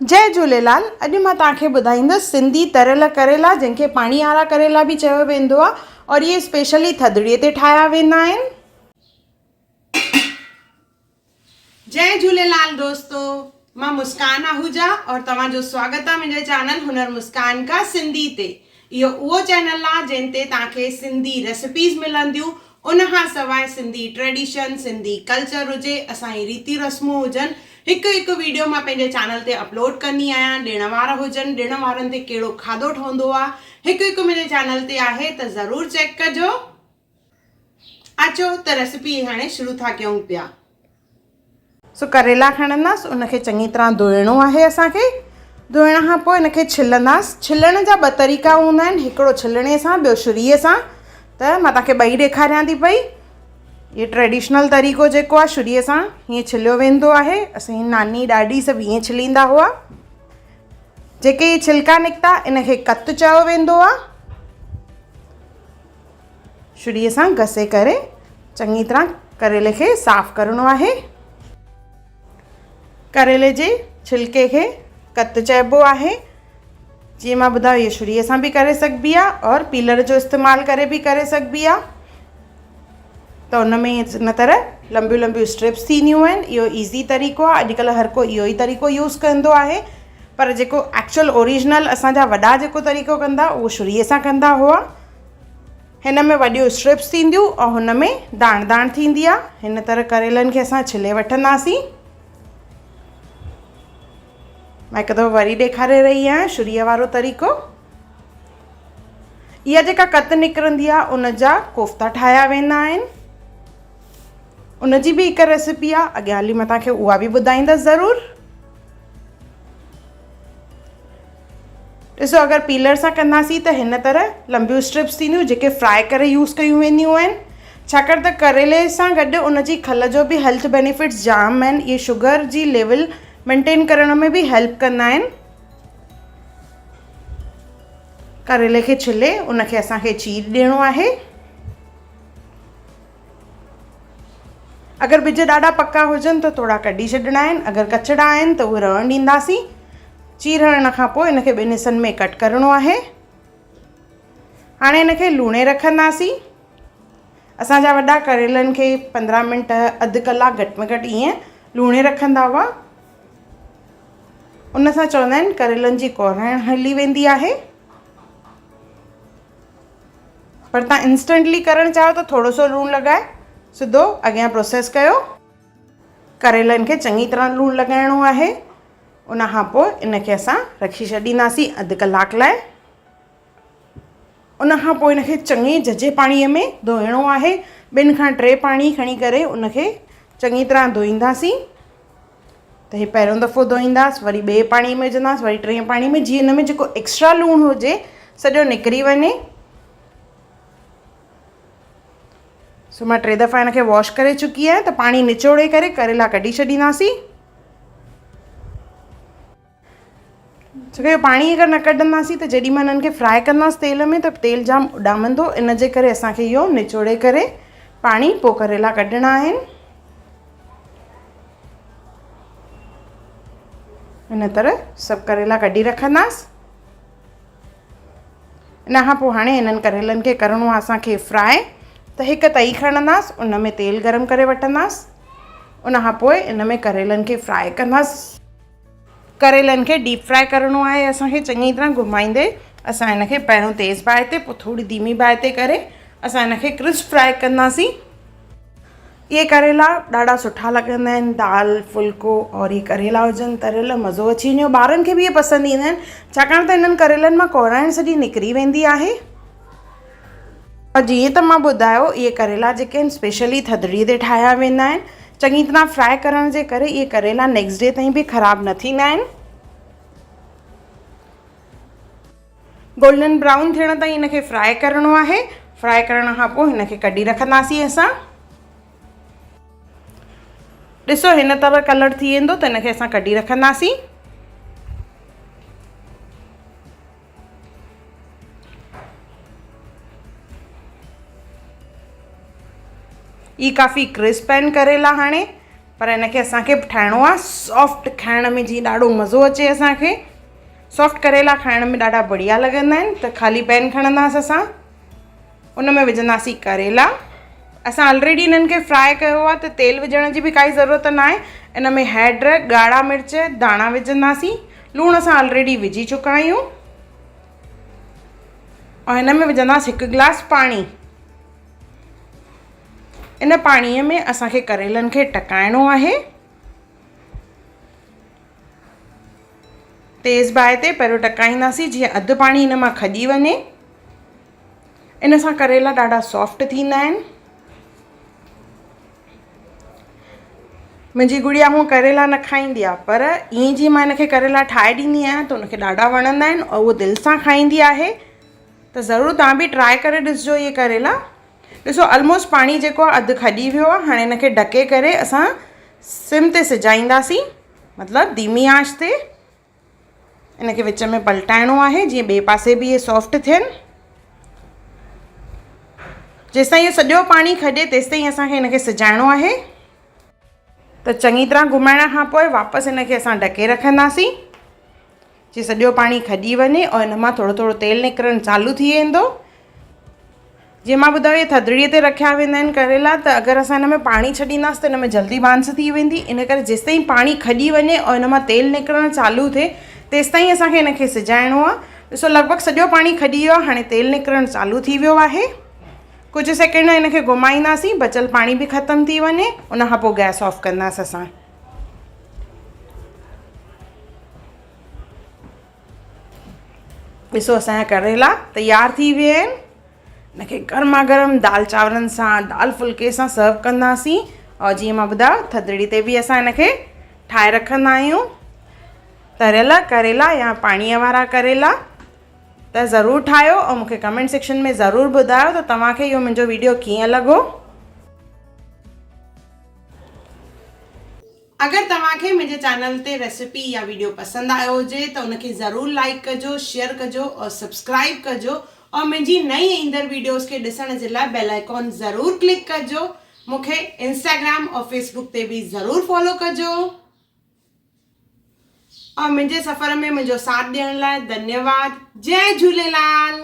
जय झूलेलाल। अॼु मां तव्हांखे ॿुधाईंदसि सिंधी तरियल करेला, जंहिंखे पाणी वारा करेला बि चयो वेंदो आहे, और इहे स्पेशली थधिड़ीअ ते ठाहिया वेंदा आहिनि। जय झूलेलाल दोस्तो, मां मुस्कान आहूजा और तव्हांजो स्वागत आहे मुंहिंजे चैनल हुनर मुस्कान का सिंधी ते। इहो उहो चैनल आहे जंहिं ते तव्हांखे सिंधी रेसिपीज़ मिलंदियूं, उनखां सवाइ सिंधी ट्रेडिशन, सिंधी कल्चर हुजे, असांजी रीति रस्मूं हुजनि, हिकु हिकु वीडियो मां पंहिंजे चैनल ते अपलोड कंदी आहियां। ॾिण वार हुजनि, ॾिण वारनि ते कहिड़ो खाधो ठहंदो आहे, हिकु हिकु मुंहिंजे चैनल ते आहे, त ज़रूरु चेक कजो। अचो त रेसिपी हाणे शुरू था कयूं पिया। करेला खणंदासीं, उनखे चङी तरह धोइणो आहे असांखे। धोइण खां पोइ इनखे छिलंदासीं। छिलण जा ॿ तरीक़ा हूंदा आहिनि, हिकिड़ो छिलणे सां, ॿियो छुरीअ सां। त मां तव्हांखे ॿई ॾेखारियां थी पई। ये ट्रेडिशनल तरीक़ो जेको आहे, छुरीअ सां हीअं छिलियो वेंदो आहे। असांजी नानी ॾाॾी सभु हीअं छिलींदा हुआ। जेके इहे छिलका निकिता, इनखे कत चयो वेंदो आहे। छुरीअ सां घसे करे चङी तरह करेले खे साफ़ करणो आहे। करेले जे छिलके खे कत चइबो आहे। जीअं मां ॿुधायो, इहे छुरीअ सां बि करे सघिबी आहे और पीलर जो इस्तेमालु करे बि करे सघिबी आहे। त उन में इन तरह लंबियूं लंबियूं स्ट्रिप्स थींदियूं आहिनि। इहो ईज़ी तरीक़ो आहे। अॼुकल्ह हर कोई इहो ई तरीक़ो यूज़ कंदो आहे, पर जेको एक्चुअल ओरिजिनल असांजा वॾा जेको तरीक़ो कंदा, उहो छुरीअ सां कंदा हुआ। हिन में वॾियूं स्ट्रिप्स थींदियूं और हुन में दाण दाण थींदी आहे। हिन तरह करेलनि खे असां छिले वठंदासीं। मां हिकु दफ़ो वरी ॾेखारे रही आहियां छुरीअ वारो तरीक़ो। इहा जेका कत निकिरंदी आहे, उन जा कोफ़्ता ठाहिया वेंदा आहिनि। उनजी बि हिकु रेसिपी आहे, अॻियां हली मां तव्हांखे उहा बि ॿुधाईंदसि ज़रूरु। ॾिसो, अगरि पीलर सां कंदासीं त हिन तरह लंबियूं स्ट्रिप्स थींदियूं, जेके फ्राई करे यूज़ कयूं वेंदियूं आहिनि। छाकाणि त करेले सां गॾु उनजी खल जो बि हेल्थ बेनिफिट्स जाम आहिनि। इहे शुगर जी लेवल मेंटेन करण में बि हेल्प कंदा आहिनि। करेले खे छिले उनखे असांखे चीर ॾियणो आहे। अगरि ॿिज ॾाढा पका हुजनि त थोरा कढी छॾिणा आहिनि। अगरि कचड़ा आहिनि त उहे रहण ॾींदासीं। चीरण खां पोइ इनखे ॿिनि हिसनि में कट करणो आहे। हाणे इनखे लूणे रखंदासीं। असांजा वॾा करेलनि खे 15 मिंट, अधु कलाकु घटि में घटि ईअं लूणे रखंदा हुआ। उन सां चवंदा आहिनि करेलनि जी कोराइण हली वेंदी आहे। पर तव्हां इंस्टेंटली करणु चाहियो त थोरो सो लूणु लॻाए सिधो अॻियां प्रोसेस कयो। करेलनि खे चङी तरह लूणु लॻाइणो आहे। उनखां पोइ इनखे असां रखी छॾींदासीं अधु कलाक लाइ। उनखां पोइ इनखे चङे झझे पाणीअ में धोइणो आहे। 2 खां 3 पाणी खणी करे उनखे चङी तरह धोईंदासीं। त हे पहिरियों दफ़ो धोईंदासीं, वरी ॿिए पाणी में विझंदासीं, वरी 3 पाणी में, जीअं हिन में जेको एक्स्ट्रा लूणु हुजे सॼो निकिरी वञे। सो मां 3 दफ़ा हिनखे वॉश करे चुकी आहियां। त पाणी निचोड़े करे करेला कढी छॾींदासीं। छोकी पाणी अगरि न कढंदासीं त जेॾी महिल हिननि खे फ्राई कंदासीं तेल में, त तेल जाम उॾामंदो। इन जे करे असांखे इहो निचोड़े करे पाणी पोइ करेला कढणा आहिनि। इन तरह सभु करेला कढी रखंदासीं। इन खां पोइ हाणे हिननि करेलनि खे करिणो आहे असांखे फ्राई। त हिकु तई खणंदासीं, उन में तेल गरम करे वठंदासीं। उनखां पोइ इन में करेलनि खे फ्राई कंदासीं। करेलनि खे डीप फ्राई करिणो आहे असांखे चङी तरह घुमाईंदे। असां हिनखे पहिरियों तेज़ बाहि ते, पोइ थोरी धीमी बाहि ते करे असां हिनखे क्रिस्प फ्राई कंदासीं। इहे करेला ॾाढा सुठा लॻंदा आहिनि। दाल फुल्को और इहे करेला हुजनि तरियल, मज़ो अची वञे। ॿारनि खे बि इहे पसंदि ईंदा आहिनि, छाकाणि त हिननि करेलनि मां कोराइण सॼी निकिरी वेंदी आहे। और जीअं त मां ॿुधायो, इहे करेला जेके आहिनि स्पेशली थधिड़ीअ ते ठाहिया वेंदा आहिनि। चङी तरह फ्राई करण जे करे इहे करेला नेक्स्ट डे ताईं बि ख़राबु न थींदा आहिनि। गोल्डन ब्राउन थियण ताईं हिनखे फ्राई करिणो आहे। फ्राई करण खां पोइ हिनखे कढी रखंदासीं असां। ॾिसो, हिन तरह कलर थी वेंदो त हिनखे असां कढी रखंदासीं। ये काफ़ी क्रिस्प आहिनि करेला। हाणे पर इनखे असांखे ठाहिणो आहे सॉफ्ट, खाइण में जीअं ॾाढो मज़ो अचे असांखे। सॉफ्ट करेला खाइण में ॾाढा बढ़िया लॻंदा आहिनि। त ख़ाली पैन खणंदासीं असां, उन में विझंदासीं करेला। असां ऑलरेडी इन्हनि खे फ्राए कयो आहे, त तेल विझण जी बि काई ज़रूरत न आहे। इन में हैड, ॻाढ़ा मिर्च, धाणा विझंदासीं। लूणु असां ऑलरेडी विझी चुका आहियूं। और हिन में विझंदासीं 1 गिलास पाणी। इन पाणीअ में असांखे करेलनि खे टकाइणो आहे। तेज़ बाहि ते पहिरियों टकाईंदासीं, जीअं अधु पाणी हिन मां खॼी वञे। इन सां करेला ॾाढा सॉफ्ट थींदा आहिनि। मुंहिंजी गुड़िया हूअं करेला न खाईंदी आहे, पर ईअं जीअं मां हिनखे करेला ठाहे ॾींदी आहियां त उनखे ॾाढा वणंदा आहिनि और उहो दिलि सां खाईंदी आहे। त ज़रूरु तव्हां बि ट्राए करे ॾिसिजो इहे करेला। ॾिसो ऑलमोस्ट पाणी जेको आहे अधु खॼी वियो आहे। हाणे हिनखे ढके करे असां सिम ते सिजाईंदासीं, मतिलबु धीमी आंच ते। इनखे विच में पलटाइणो आहे जीअं ॿिए पासे बि इहे सॉफ्ट थियनि। जेसिताईं इहो सॼो पाणी खॼे तेसिताईं असांखे हिनखे सिजाइणो आहे। त चङी तरह घुमाइण खां पोइ वापसि हिनखे असां ढके रखंदासीं, जीअं सॼो पाणी खॼी वञे और हिन मां थोरो थोरो तेल निकिरणु चालू थी वेंदो। जीअं मां ॿुधायो, इहे थधिड़ीअ ते रखिया वेंदा आहिनि करेला, त अगरि असां हिन में पाणी छॾींदासीं त हिन में जल्दी बांस थी वेंदी। इन करे जेसिताईं पाणी खॼी वञे और हिन मां तेल निकिरणु चालू थिए तेसिताईं असांखे हिनखे सिजाइणो आहे। ॾिसो लॻभॻि सॼो पाणी खॼी वियो आहे। हाणे तेल निकिरणु चालू थी वियो आहे। कुझु सेकेंड हिनखे घुमाईंदासीं, बचियल पाणी बि ख़तमु थी वञे। उन खां पोइ गैस ऑफ कंदासीं असां। ॾिसो असांजा करेला तयार थी विया आहिनि। इनखे गर्मा गर्म दाल चांवरनि सां, दाल फुल्के सां सर्व कंदासीं। और जीअं मां ॿुधायो, थधिड़ी ते बि असां हिनखे ठाहे रखंदा आहियूं। तरियल करेला या पाणीअ वारा करेला त ज़रूरु ठाहियो और मूंखे कमेंट सेक्शन में ज़रूरु ॿुधायो त तव्हांखे इहो मुंहिंजो वीडियो कीअं लॻो। अगरि तव्हांखे मुंहिंजे चैनल ते रेसिपी या वीडियो पसंदि आयो हुजे त उनखे ज़रूरु लाइक कजो, शेयर कजो और सब्सक्राइब कजो। और मुंहिंजी नई ईंदड़ वीडियोस खे ॾिसण जे लाइ बेल आइकॉन ज़रूरु क्लिक कजो। मूंखे इंस्टाग्राम और फेसबुक ते बि ज़रूरु फॉलो कजो। और मुंहिंजे सफ़र में मुंहिंजो साथ ॾियण लाइ धन्यवाद। जय झूलेलाल।